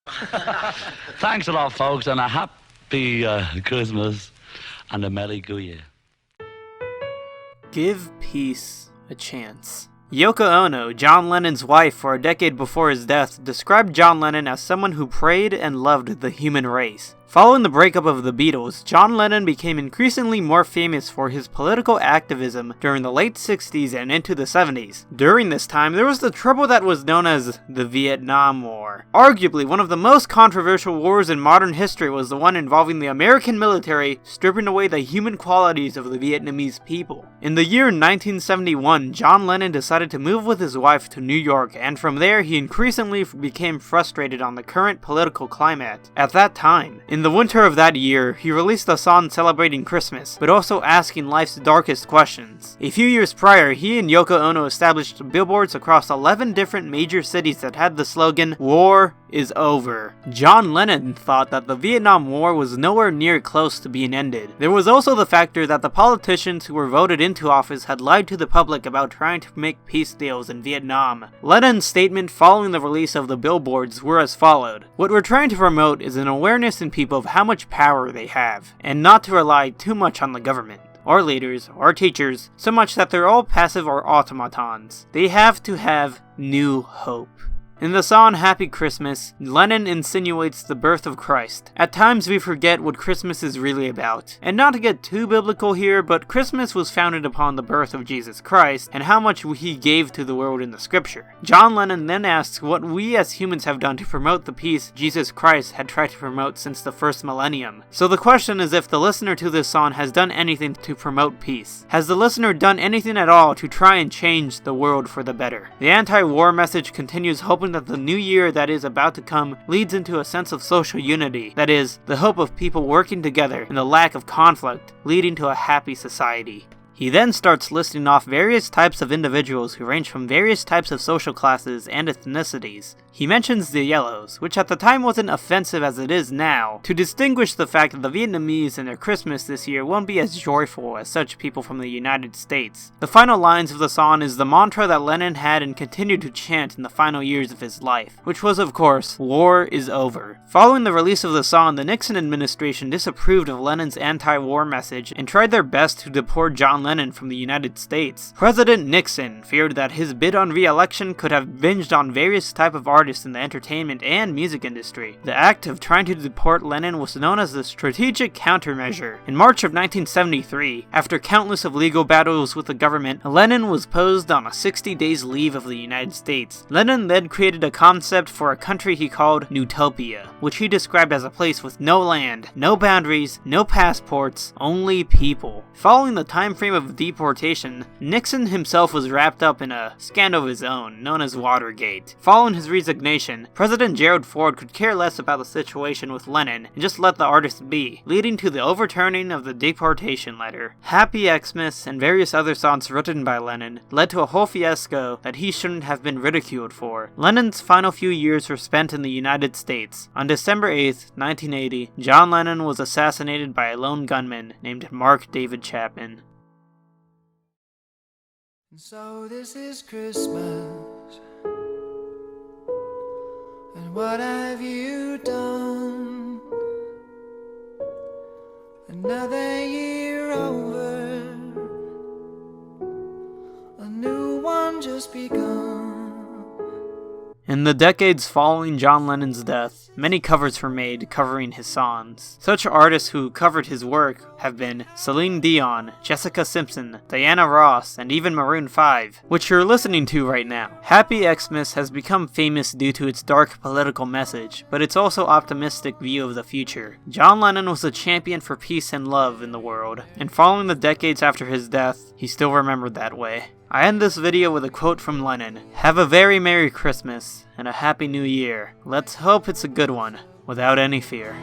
Thanks a lot, folks, and a happy Christmas and a Merry Go Year. Give peace a chance. Yoko Ono, John Lennon's wife for a decade before his death, described John Lennon as someone who prayed and loved the human race. Following the breakup of the Beatles, John Lennon became increasingly more famous for his political activism during the late 60s and into the 70s. During this time, there was the trouble that was known as the Vietnam War. Arguably, one of the most controversial wars in modern history was the one involving the American military stripping away the human qualities of the Vietnamese people. In the year 1971, John Lennon decided to move with his wife to New York, and from there he increasingly became frustrated on the current political climate at that time. In the winter of that year, he released a song celebrating Christmas, but also asking life's darkest questions. A few years prior, he and Yoko Ono established billboards across 11 different major cities that had the slogan, "War is over." John Lennon thought that the Vietnam War was nowhere near close to being ended. There was also the factor that the politicians who were voted into office had lied to the public about trying to make peace deals in Vietnam. Lennon's statement following the release of the billboards were as followed: "What we're trying to promote is an awareness in people of how much power they have, and not to rely too much on the government, or leaders, or teachers, so much that they're all passive or automatons. They have to have new hope." In the song Happy Christmas, Lennon insinuates the birth of Christ. At times we forget what Christmas is really about. And not to get too biblical here, but Christmas was founded upon the birth of Jesus Christ, and how much he gave to the world in the scripture. John Lennon then asks what we as humans have done to promote the peace Jesus Christ had tried to promote since the first millennium. So the question is if the listener to this song has done anything to promote peace. Has the listener done anything at all to try and change the world for the better? The anti-war message continues, hoping that the new year that is about to come leads into a sense of social unity, that is, the hope of people working together and the lack of conflict, leading to a happy society. He then starts listing off various types of individuals who range from various types of social classes and ethnicities. He mentions the yellows, which at the time wasn't offensive as it is now, to distinguish the fact that the Vietnamese and their Christmas this year won't be as joyful as such people from the United States. The final lines of the song is the mantra that Lennon had and continued to chant in the final years of his life, which was of course, "War is over." Following the release of the song, the Nixon administration disapproved of Lennon's anti-war message and tried their best to deport John Lennon from the United States. President Nixon feared that his bid on re-election could have binged on various types of artists in the entertainment and music industry. The act of trying to deport Lennon was known as the Strategic Countermeasure. In March of 1973, after countless of legal battles with the government, Lennon was posed on a 60 days leave of the United States. Lennon then created a concept for a country he called Newtopia, which he described as a place with no land, no boundaries, no passports, only people. Following the time frame of deportation, Nixon himself was wrapped up in a scandal of his own, known as Watergate. Following his resignation, President Gerald Ford could care less about the situation with Lennon and just let the artist be, leading to the overturning of the deportation letter. Happy Xmas and various other songs written by Lennon led to a whole fiasco that he shouldn't have been ridiculed for. Lennon's final few years were spent in the United States. On December 8th, 1980, John Lennon was assassinated by a lone gunman named Mark David Chapman. So this is Christmas, and what have you done? Another year over, a new one just begun. In the decades following John Lennon's death, many covers were made covering his songs. Such artists who covered his work have been Celine Dion, Jessica Simpson, Diana Ross, and even Maroon 5, which you're listening to right now. Happy Xmas has become famous due to its dark political message, but its also optimistic view of the future. John Lennon was a champion for peace and love in the world, and following the decades after his death, he's still remembered that way. I end this video with a quote from Lennon: "Have a very Merry Christmas and a Happy New Year. Let's hope it's a good one, without any fear."